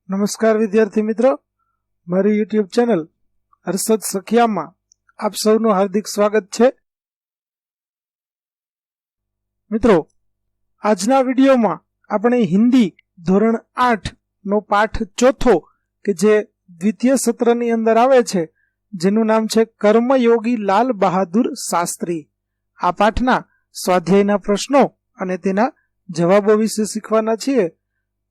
નમસ્કાર વિદ્યાર્થી મિત્રો, મારી યુટ્યુબ ચેનલ હર્ષદ સખિયામાં આપ સૌનું હાર્દિક સ્વાગત છે। મિત્રો, આજના વિડીયોમાં આપણે હિન્દી ધોરણ 8 નો પાઠ ચોથો કે જે દ્વિતીય સત્રની અંદર આવે છે, જેનું નામ છે કર્મયોગી લાલ બહાદુર શાસ્ત્રી, આ પાઠના સ્વાધ્યાયના પ્રશ્નો અને તેના જવાબો વિશે શીખવાના છીએ।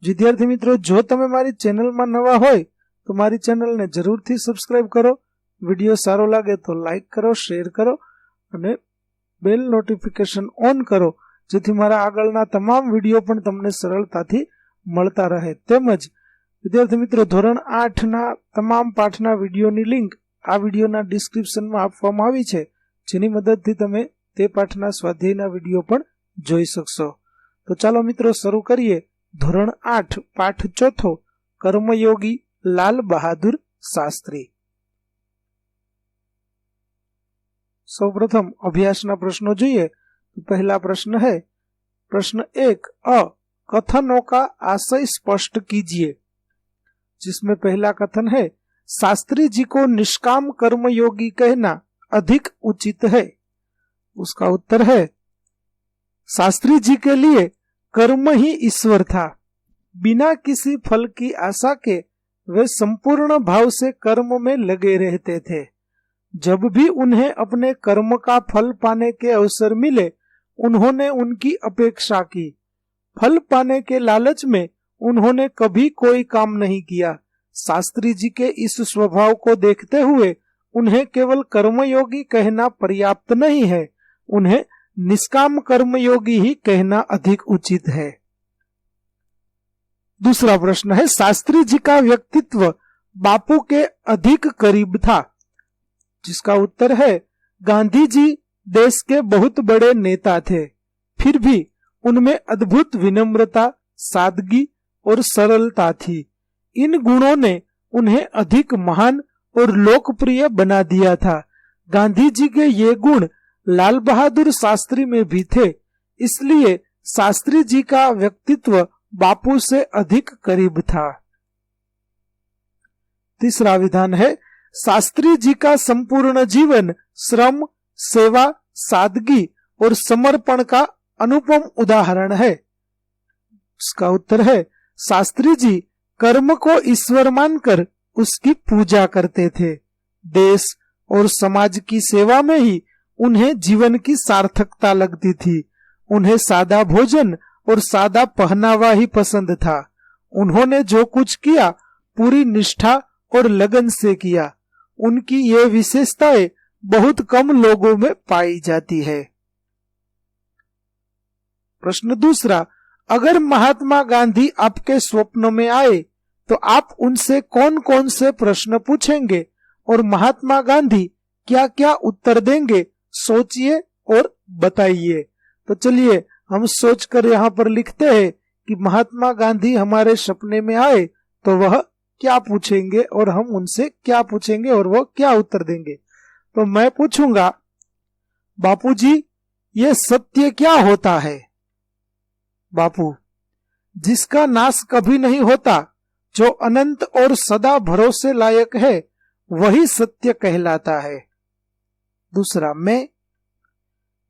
વિદ્યાર્થી મિત્રો, જો તમે મારી ચેનલમાં નવા હોય તો મારી ચેનલને જરૂરથી સબસ્ક્રાઇબ કરો, વિડીયો સારો લાગે તો લાઈક કરો, શેર કરો અને બેલ નોટિફિકેશન ઓન કરો, જેથી મારા આગળના તમામ વિડીયો પણ તમને સરળતાથી મળતા રહે। તેમજ વિદ્યાર્થી મિત્રો, ધોરણ 8ના તમામ પાઠના વિડીયોની લિંક આ વિડીયોના ડિસ્ક્રિપ્શનમાં આપવામાં આવી છે, જેની મદદથી તમે તે પાઠના સ્વાધ્યાયના વિડીયો પણ જોઈ શકશો। તો ચાલો મિત્રો શરૂ કરીએ। ધોરણ 8 પાઠ ચોથો કર્મયોगी लाल बहादुर शास्त्री। सर्वप्रथम अभ्यासना प्रश्नों જોઈએ। तो पहला प्रश्न है प्रश्न 1 अ कथनों का आशय स्पष्ट कीजिए, जिसमें पहला कथन है शास्त्री जी को निष्काम कर्मयोगी कहना अधिक उचित है। उसका उत्तर है शास्त्री जी के लिए कर्म ही ईश्वर था। बिना किसी फल की आशा के वे संपूर्ण भाव से कर्म में लगे रहते थे। जब भी उन्हें अपने कर्म का फल पाने के अवसर मिले, उन्होंने उनकी अपेक्षा की। फल पाने के लालच में उन्होंने कभी कोई काम नहीं किया। शास्त्री जी के इस स्वभाव को देखते हुए उन्हें केवल कर्मयोगी कहना पर्याप्त नहीं है, उन्हें निष्काम कर्मयोगी ही कहना अधिक उचित है। दूसरा प्रश्न है शास्त्री जी का व्यक्तित्व बापू के अधिक करीब था। जिसका उत्तर है गांधी जी देश के बहुत बड़े नेता थे, फिर भी उनमें अद्भुत विनम्रता, सादगी और सरलता थी। इन गुणों ने उन्हें अधिक महान और लोकप्रिय बना दिया था। गांधी जी के ये गुण लाल बहादुर शास्त्री में भी थे, इसलिए शास्त्री जी का व्यक्तित्व बापू से अधिक करीब था। तीसरा विधान है शास्त्री जी का संपूर्ण जीवन श्रम, सेवा, सादगी और समर्पण का अनुपम उदाहरण है। इसका उत्तर है शास्त्री जी कर्म को ईश्वर मानकर उसकी पूजा करते थे। देश और समाज की सेवा में ही उन्हें जीवन की सार्थकता लगती थी। उन्हें सादा भोजन और सादा पहनावा ही पसंद था। उन्होंने जो कुछ किया पूरी निष्ठा और लगन से किया। उनकी ये विशेषताएं बहुत कम लोगों में पाई जाती है। प्रश्न दूसरा, अगर महात्मा गांधी आपके स्वप्न में आए तो आप उनसे कौन कौन से प्रश्न पूछेंगे और महात्मा गांधी क्या क्या उत्तर देंगे, सोचिए और बताइए। तो चलिए हम सोचकर यहाँ पर लिखते हैं कि महात्मा गांधी हमारे सपने में आए तो वह क्या पूछेंगे और हम उनसे क्या पूछेंगे और वह क्या उत्तर देंगे। तो मैं पूछूंगा, बापूजी ये सत्य क्या होता है? बापू, जिसका नाश कभी नहीं होता, जो अनंत और सदा भरोसे लायक है, वही सत्य कहलाता है। दूसरा, मैं,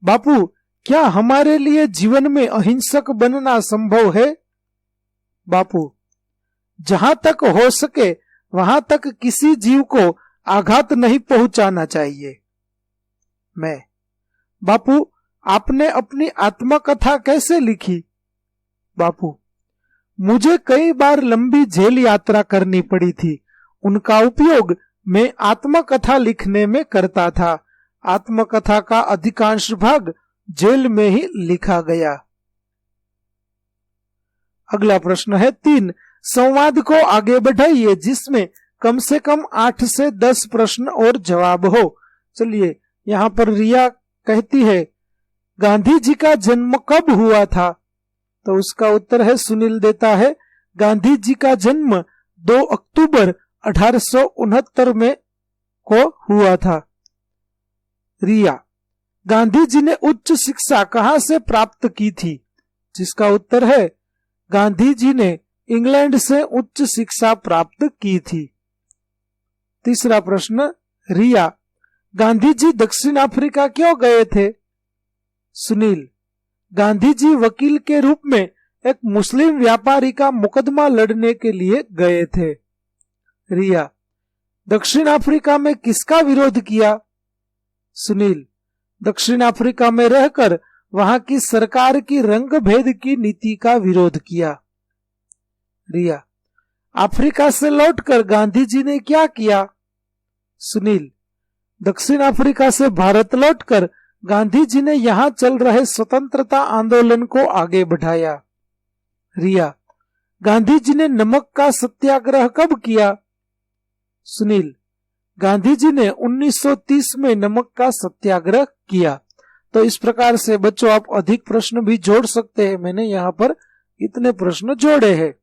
बापू क्या हमारे लिए जीवन में अहिंसक बनना संभव है? बापू, जहां तक हो सके वहां तक किसी जीव को आघात नहीं पहुंचाना चाहिए। मैं, बापू आपने अपनी आत्मकथा कैसे लिखी? बापू, मुझे कई बार लंबी जेल यात्रा करनी पड़ी थी, उनका उपयोग मैं आत्मकथा लिखने में करता था। आत्मकथा का अधिकांश भाग जेल में ही लिखा गया। अगला प्रश्न है 3, संवाद को आगे बढ़ाइए जिसमें कम से कम 8 से 10 प्रश्न और जवाब हो। चलिए, यहाँ पर रिया कहती है गांधी जी का जन्म कब हुआ था? तो उसका उत्तर है, सुनील देता है गांधी जी का जन्म 2 अक्टूबर 1869 में को हुआ था। रिया, गांधी जी ने उच्च शिक्षा कहां से प्राप्त की थी? जिसका उत्तर है गांधी जी ने इंग्लैंड से उच्च शिक्षा प्राप्त की थी। तीसरा प्रश्न, रिया, गांधी जी दक्षिण अफ्रीका क्यों गए थे? सुनील, गांधी जी वकील के रूप में एक मुस्लिम व्यापारी का मुकदमा लड़ने के लिए गए थे। रिया, दक्षिण अफ्रीका में किसका विरोध किया? सुनील, दक्षिण अफ्रीका में रहकर वहां की सरकार की रंग भेद की नीति का विरोध किया। रिया, अफ्रीका से लौटकर गांधी जी ने क्या किया? सुनील, दक्षिण अफ्रीका से भारत लौटकर गांधी जी ने यहां चल रहे स्वतंत्रता आंदोलन को आगे बढ़ाया। रिया, गांधी जी ने नमक का सत्याग्रह कब किया? सुनील, गांधी जी ने 1930 में नमक का सत्याग्रह किया। तो इस प्रकार से बच्चों आप अधिक प्रश्न भी जोड़ सकते हैं। मैंने यहाँ पर इतने प्रश्न जोड़े हैं।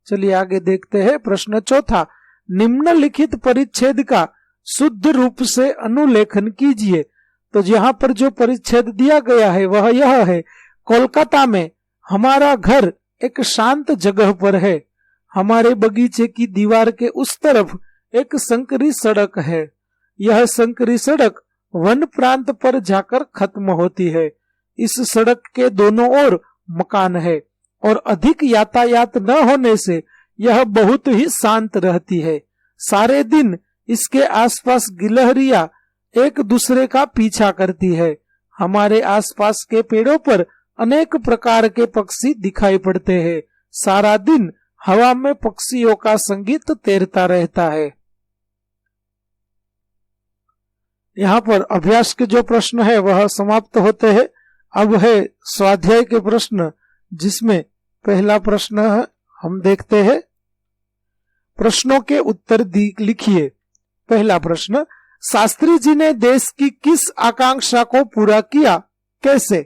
चलिए आगे देखते हैं। प्रश्न चौथा, निम्नलिखित परिच्छेद का शुद्ध रूप से अनुलेखन कीजिए। तो यहाँ पर जो परिच्छेद दिया गया है वह यह है, कोलकाता में हमारा घर एक शांत जगह पर है। हमारे बगीचे की दीवार के उस तरफ एक संकरी सड़क है। यह संकरी सड़क वन प्रांत पर जाकर खत्म होती है। इस सड़क के दोनों ओर मकान है और अधिक यातायात न होने से यह बहुत ही शांत रहती है। सारे दिन इसके आसपास गिलहरियां एक दूसरे का पीछा करती है। हमारे आसपास के पेड़ों पर अनेक प्रकार के पक्षी दिखाई पड़ते हैं। सारा दिन हवा में पक्षियों का संगीत तैरता रहता है। यहाँ पर अभ्यास के जो प्रश्न है वह समाप्त होते हैं। अब है स्वाध्याय के प्रश्न, जिसमें पहला प्रश्न हम देखते हैं। प्रश्नों के उत्तर लिखिए। पहला प्रश्न, शास्त्री जी ने देश की किस आकांक्षा को पूरा किया, कैसे?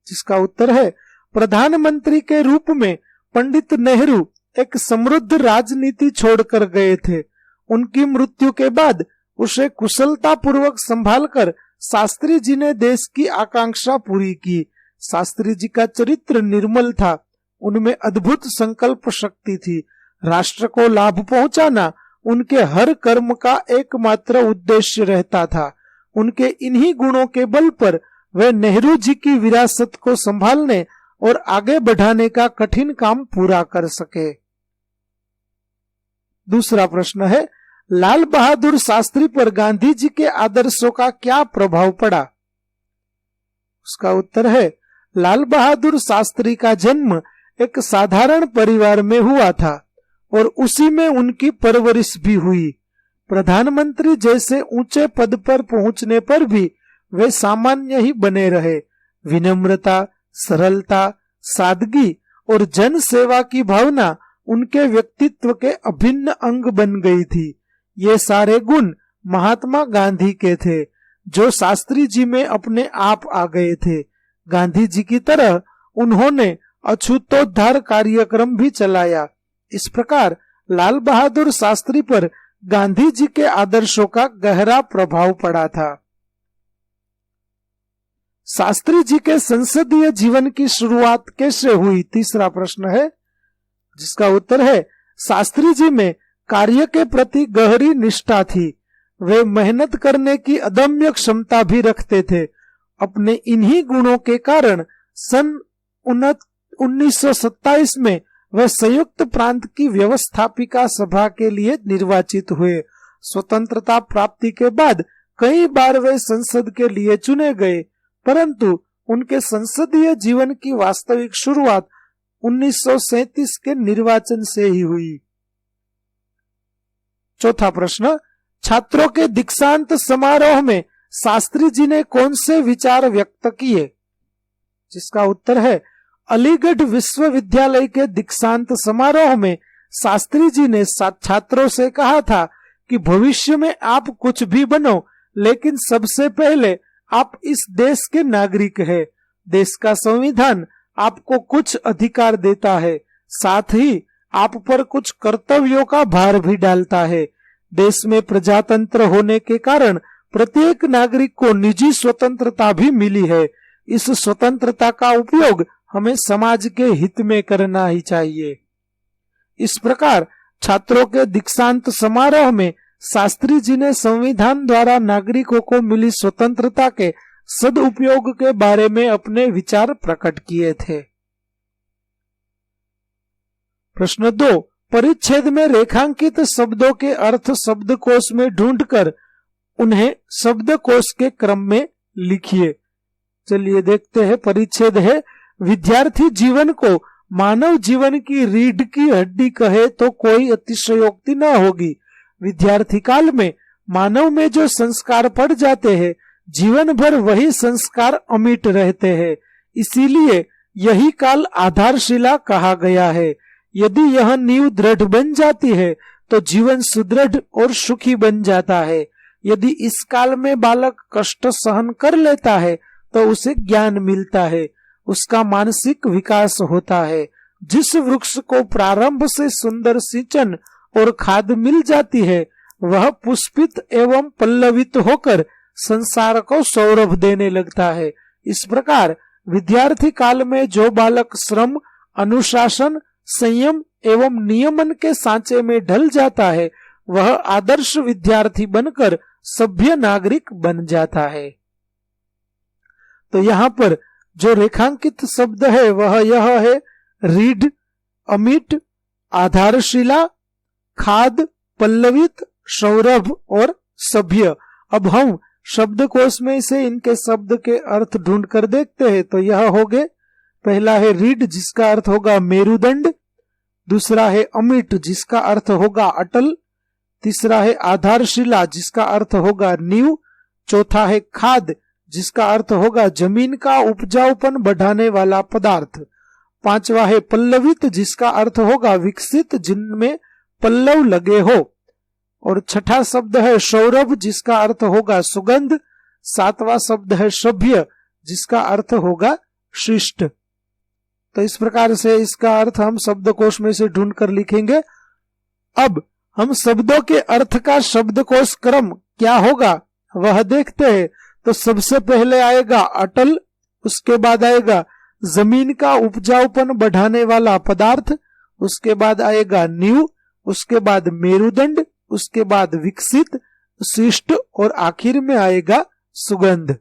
जिसका उत्तर है, प्रधानमंत्री के रूप में पंडित नेहरू एक समृद्ध राजनीति छोड़कर गए थे। उनकी मृत्यु के बाद उसे कुशलता पूर्वक संभालकर शास्त्री जी ने देश की आकांक्षा पूरी की। शास्त्री जी का चरित्र निर्मल था। उनमें अद्भुत संकल्प शक्ति थी। राष्ट्र को लाभ पहुंचाना उनके हर कर्म का एकमात्र उद्देश्य रहता था। उनके इन्हीं गुणों के बल पर वे नेहरू जी की विरासत को संभालने और आगे बढ़ाने का कठिन काम पूरा कर सके। दूसरा प्रश्न है, लाल बहादुर शास्त्री पर गांधी जी के आदर्शों का क्या प्रभाव पड़ा? उसका उत्तर है, लाल बहादुर शास्त्री का जन्म एक साधारण परिवार में हुआ था और उसी में उनकी परवरिश भी हुई। प्रधानमंत्री जैसे ऊंचे पद पर पहुंचने पर भी वे सामान्य ही बने रहे। विनम्रता, सरलता, सादगी और जन सेवा की भावना उनके व्यक्तित्व के अभिन्न अंग बन गई थी। ये सारे गुण महात्मा गांधी के थे, जो शास्त्री जी में अपने आप आ गए थे। गांधी जी की तरह उन्होंने अछूतोद्धार कार्यक्रम भी चलाया। इस प्रकार लाल बहादुर शास्त्री पर गांधी जी के आदर्शों का गहरा प्रभाव पड़ा था। शास्त्री जी के संसदीय जीवन की शुरुआत कैसे हुई? तीसरा प्रश्न है, जिसका उत्तर है, शास्त्री जी में कार्य के प्रति गहरी निष्ठा थी। वे मेहनत करने की अदम्य क्षमता भी रखते थे। अपने इन्हीं गुणों के कारण सन 1927 में वे संयुक्त प्रांत की व्यवस्थापिका सभा के लिए निर्वाचित हुए। स्वतंत्रता प्राप्ति के बाद कई बार वे संसद के लिए चुने गए, परंतु उनके संसदीय जीवन की वास्तविक शुरुआत 1937 के निर्वाचन से ही हुई। चौथा प्रश्न, छात्रों के दीक्षांत समारोह में शास्त्री जी ने कौन से विचार व्यक्त किए? जिसका उत्तर है, अलीगढ़ विश्वविद्यालय के दीक्षांत समारोह में शास्त्री जी ने छात्रों से कहा था कि भविष्य में आप कुछ भी बनो, लेकिन सबसे पहले आप इस देश के नागरिक हैं। देश का संविधान आपको कुछ अधिकार देता है, साथ ही आप पर कुछ कर्तव्यों का भार भी डालता है। देश में प्रजातंत्र होने के कारण प्रत्येक नागरिक को निजी स्वतंत्रता भी मिली है। इस स्वतंत्रता का उपयोग हमें समाज के हित में करना ही चाहिए। इस प्रकार छात्रों के दीक्षांत समारोह में शास्त्री जी ने संविधान द्वारा नागरिकों को मिली स्वतंत्रता के सदुपयोग के बारे में अपने विचार प्रकट किए थे। प्रश्न 2, परिच्छेद में रेखांकित शब्दों के अर्थ शब्दकोश में ढूंढकर उन्हें शब्दकोश के क्रम में लिखिए। चलिए देखते हैं। परिच्छेद है, विद्यार्थी जीवन को मानव जीवन की रीढ़ की हड्डी कहे तो कोई अतिशयोक्ति न होगी। विद्यार्थी काल में मानव में जो संस्कार पड़ जाते हैं, जीवन भर वही संस्कार अमिट रहते हैं। इसीलिए यही काल आधारशिला कहा गया है। यदि यह नींव दृढ़ बन जाती है तो जीवन सुदृढ़ और सुखी बन जाता है। यदि इस काल में बालक कष्ट सहन कर लेता है तो उसे ज्ञान मिलता है, उसका मानसिक विकास होता है। जिस वृक्ष को प्रारंभ से सुंदर सिंचन और खाद मिल जाती है, वह पुष्पित एवं पल्लवित होकर संसार को सौरभ देने लगता है। इस प्रकार विद्यार्थी काल में जो बालक श्रम, अनुशासन, संयम एवं नियमन के सांचे में ढल जाता है, वह आदर्श विद्यार्थी बनकर सभ्य नागरिक बन जाता है। तो यहाँ पर जो रेखांकित शब्द है वह यह है, रीढ़, अमिट, आधारशिला, खाद, पल्लवित, सौरभ और सभ्य। अब हम शब्दकोश में से इनके शब्द के अर्थ ढूंढ कर देखते हैं। तो यह हो गए, पहला है रीढ़ जिसका अर्थ होगा मेरुदंड, दूसरा है अमिट जिसका अर्थ होगा अटल, तीसरा है आधारशिला जिसका अर्थ होगा नींव, चौथा है खाद जिसका अर्थ होगा जमीन का उपजाऊपन बढ़ाने वाला पदार्थ, पांचवा है पल्लवित जिसका अर्थ होगा विकसित जिनमें पल्लव लगे हो, और छठा शब्द है सौरभ जिसका अर्थ होगा सुगंध, सातवां शब्द है सभ्य जिसका अर्थ होगा शिष्ट। तो इस प्रकार से इसका अर्थ हम शब्दकोश में से ढूंढ कर लिखेंगे। अब हम शब्दों के अर्थ का शब्दकोश क्रम क्या होगा वह देखते हैं। तो सबसे पहले आएगा अटल, उसके बाद आएगा जमीन का उपजाऊपन बढ़ाने वाला पदार्थ, उसके बाद आएगा नींव, उसके बाद मेरुदंड, उसके बाद विकसित, शिष्ट और आखिर में आएगा सुगंध।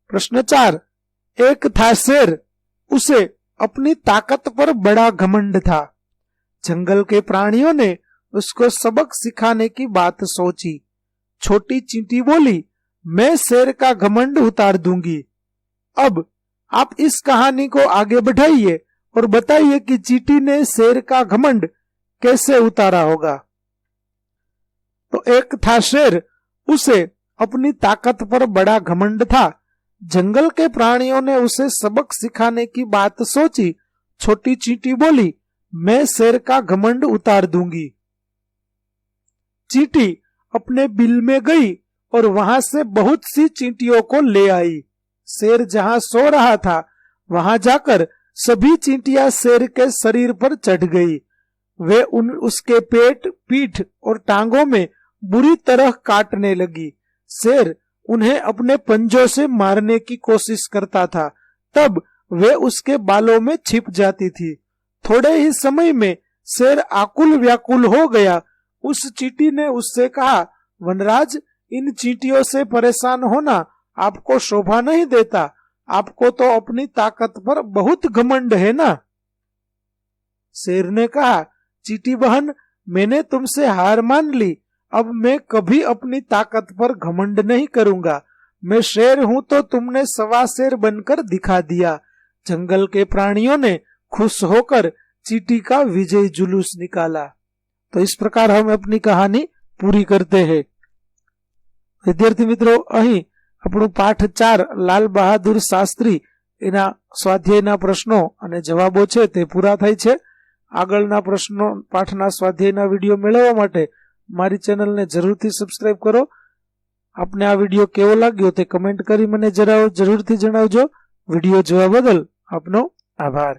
प्रश्न 4, एक था शेर, उसे अपनी ताकत पर बड़ा घमंड था। जंगल के प्राणियों ने उसको सबक सिखाने की बात सोची। छोटी चींटी बोली, मैं शेर का घमंड उतार दूंगी। अब आप इस कहानी को आगे बढ़ाइए और बताइए कि चींटी ने शेर का घमंड कैसे उतारा होगा। तो एक था शेर, उसे अपनी ताकत पर बड़ा घमंड था। जंगल के प्राणियों ने उसे सबक सिखाने की बात सोची। छोटी चींटी बोली, मैं शेर का घमंड उतार दूंगी। चींटी अपने बिल में गई और वहां से बहुत सी चींटियों को ले आई। शेर जहां सो रहा था वहां जाकर सभी चींटियां शेर के शरीर पर चढ़ गई। वे उसके पेट, पीठ और टांगों में बुरी तरह काटने लगी। शेर उन्हें अपने पंजों से मारने की कोशिश करता था, तब वे उसके बालों में छिप जाती थी। थोड़े ही समय में शेर आकुल व्याकुल हो गया। उस चींटी ने उससे कहा, वनराज, इन चींटियों से परेशान होना आपको शोभा नहीं देता। आपको तो अपनी ताकत पर बहुत घमंड है ना। शेर ने कहा, चींटी बहन, मैंने तुमसे हार मान ली। अब मैं कभी अपनी ताकत पर घमंड नहीं करूंगा। मैं शेर हूं तो तुमने सवा शेर बनकर दिखा दिया। जंगल के प्राणियों ने खुश होकर चींटी का विजय जुलूस निकाला। तो इस प्रकार हम अपनी कहानी पूरी करते हैं। विद्यार्थी मित्रों, અહીં આપણું પાઠ 4 લાલ બહાદુર શાસ્ત્રી એના સ્વાધ્યાયના પ્રશ્નો અને જવાબો છે તે પૂરા થાય છે। આગળના પ્રશ્નો પાઠના સ્વાધ્યાયના વિડીયો મેળવવા માટે મારી ચેનલને જરૂરથી સબસ્ક્રાઇબ કરો। આપને આ વિડીયો કેવો લાગ્યો તે કમેન્ટ કરી મને જરૂરથી જણાવજો। વિડીયો જોવા બદલ આપનો આભાર।